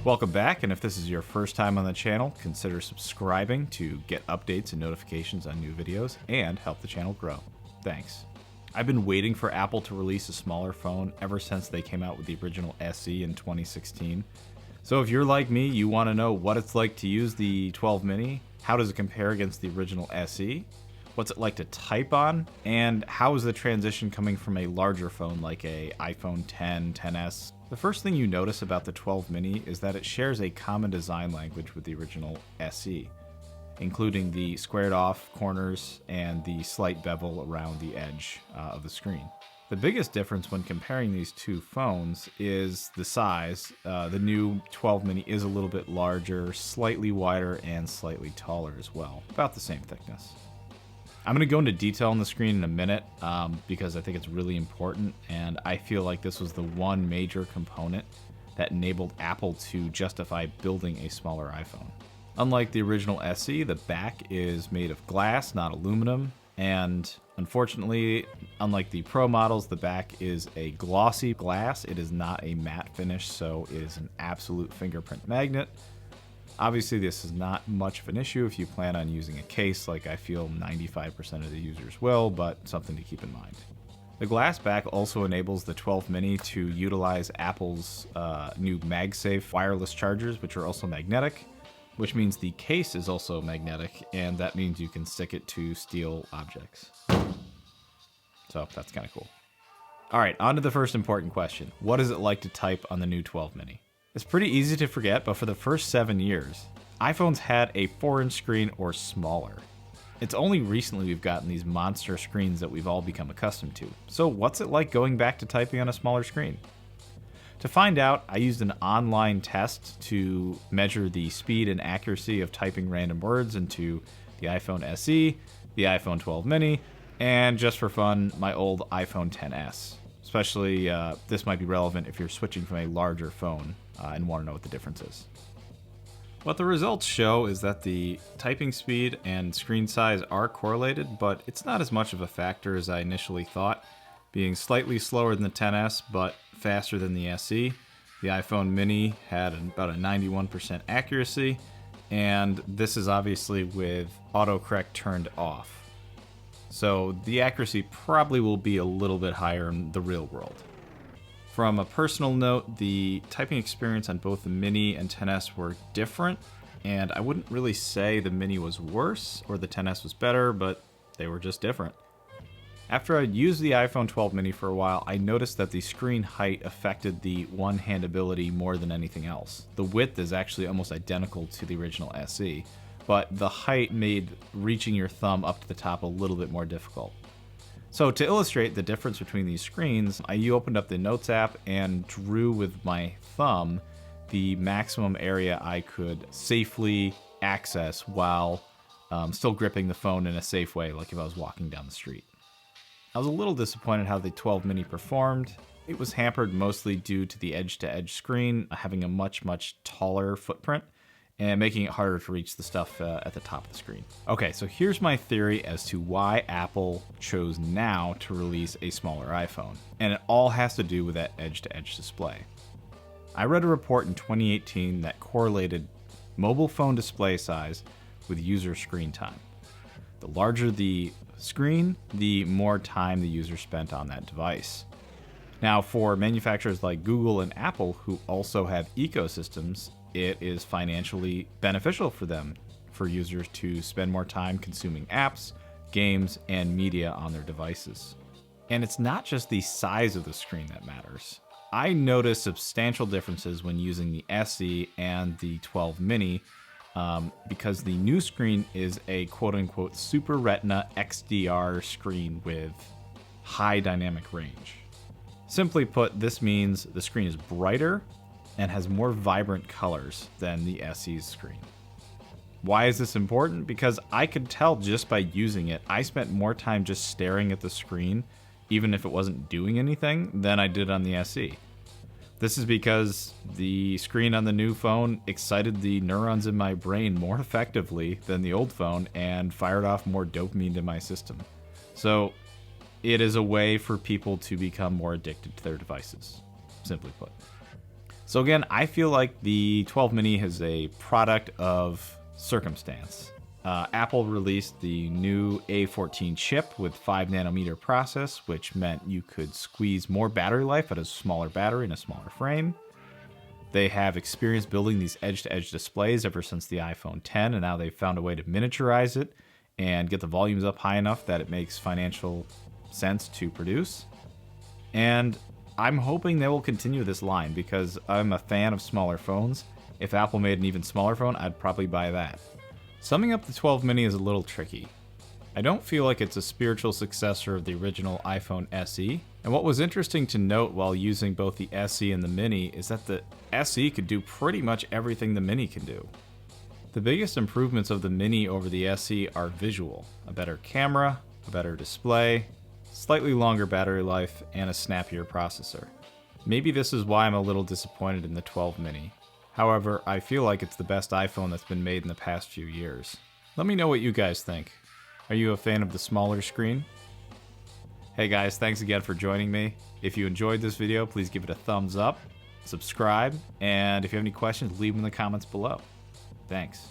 Welcome back, and if this is your first time on the channel, consider subscribing to get updates and notifications on new videos and help the channel grow. Thanks. I've been waiting for Apple to release a smaller phone ever since they came out with the original SE in 2016. So if you're like me, you want to know what it's like to use the 12 mini, how does it compare against the original SE, what's it like to type on, and how is the transition coming from a larger phone like a iPhone 10, 10s. The first thing you notice about the 12 mini is that it shares a common design language with the original SE, including the squared off corners and the slight bevel around the edge of the screen. The biggest difference when comparing these two phones is the size. The new 12 mini is a little bit larger, slightly wider, and slightly taller as well, about the same thickness. I'm going to go into detail on the screen in a minute because I think it's really important, and I feel like this was the one major component that enabled Apple to justify building a smaller iPhone. Unlike the original SE, the back is made of glass, not aluminum, and unfortunately, unlike the Pro models, the back is a glossy glass. It is not a matte finish, so it is an absolute fingerprint magnet. Obviously, this is not much of an issue if you plan on using a case like I feel 95% of the users will, but something to keep in mind. The glass back also enables the 12 mini to utilize Apple's new MagSafe wireless chargers, which are also magnetic, which means the case is also magnetic, and that means you can stick it to steel objects. So that's kind of cool. All right, on to the first important question. What is it like to type on the new 12 mini? It's pretty easy to forget, but for the first 7 years, iPhones had a 4-inch screen or smaller. It's only recently we've gotten these monster screens that we've all become accustomed to. So what's it like going back to typing on a smaller screen? To find out, I used an online test to measure the speed and accuracy of typing random words into the iPhone SE, the iPhone 12 mini, and just for fun, my old iPhone 10s. Especially, this might be relevant if you're switching from a larger phone and want to know what the difference is. What the results show is that the typing speed and screen size are correlated, but it's not as much of a factor as I initially thought, being slightly slower than the 10s, but faster than the SE. The iPhone mini had about a 91% accuracy, and this is obviously with autocorrect turned off. So the accuracy probably will be a little bit higher in the real world. From a personal note, the typing experience on both the Mini and 10s were different, and I wouldn't really say the Mini was worse or the 10s was better, but they were just different. After I used the iPhone 12 mini for a while, I noticed that the screen height affected the one-handability more than anything else. The width is actually almost identical to the original SE, but the height made reaching your thumb up to the top a little bit more difficult. So to illustrate the difference between these screens, I opened up the Notes app and drew with my thumb the maximum area I could safely access while still gripping the phone in a safe way, like if I was walking down the street. I was a little disappointed how the 12 mini performed. It was hampered mostly due to the edge-to-edge screen having a much taller footprint and making it harder to reach the stuff at the top of the screen. Okay, so here's my theory as to why Apple chose now to release a smaller iPhone, and it all has to do with that edge-to-edge display. I read a report in 2018 that correlated mobile phone display size with user screen time. The larger the screen, the more time the user spent on that device. Now, for manufacturers like Google and Apple, who also have ecosystems, it is financially beneficial for them, for users to spend more time consuming apps, games, and media on their devices. And it's not just the size of the screen that matters. I noticed substantial differences when using the SE and the 12 mini because the new screen is a quote-unquote Super Retina XDR screen with high dynamic range. Simply put, this means the screen is brighter and has more vibrant colors than the SE's screen. Why is this important? Because I could tell just by using it, I spent more time just staring at the screen, even if it wasn't doing anything, than I did on the SE. This is because the screen on the new phone excited the neurons in my brain more effectively than the old phone and fired off more dopamine to my system. So it is a way for people to become more addicted to their devices, simply put. So again, I feel like the 12 mini is a product of circumstance. Apple released the new A14 chip with 5nm process, which meant you could squeeze more battery life out of a smaller battery and a smaller frame. They have experience building these edge-to-edge displays ever since the iPhone 10, and now they've found a way to miniaturize it and get the volumes up high enough that it makes financial sense to produce. And I'm hoping they will continue this line because I'm a fan of smaller phones. If Apple made an even smaller phone, I'd probably buy that. Summing up the 12 mini is a little tricky. I don't feel like it's a spiritual successor of the original iPhone SE. And what was interesting to note while using both the SE and the Mini is that the SE could do pretty much everything the Mini can do. The biggest improvements of the Mini over the SE are visual, a better camera, a better display, slightly longer battery life, and a snappier processor. Maybe this is why I'm a little disappointed in the 12 mini. However, I feel like it's the best iPhone that's been made in the past few years. Let me know what you guys think. Are you a fan of the smaller screen? Hey guys, thanks again for joining me. If you enjoyed this video, please give it a thumbs up, subscribe, and if you have any questions, leave them in the comments below. Thanks.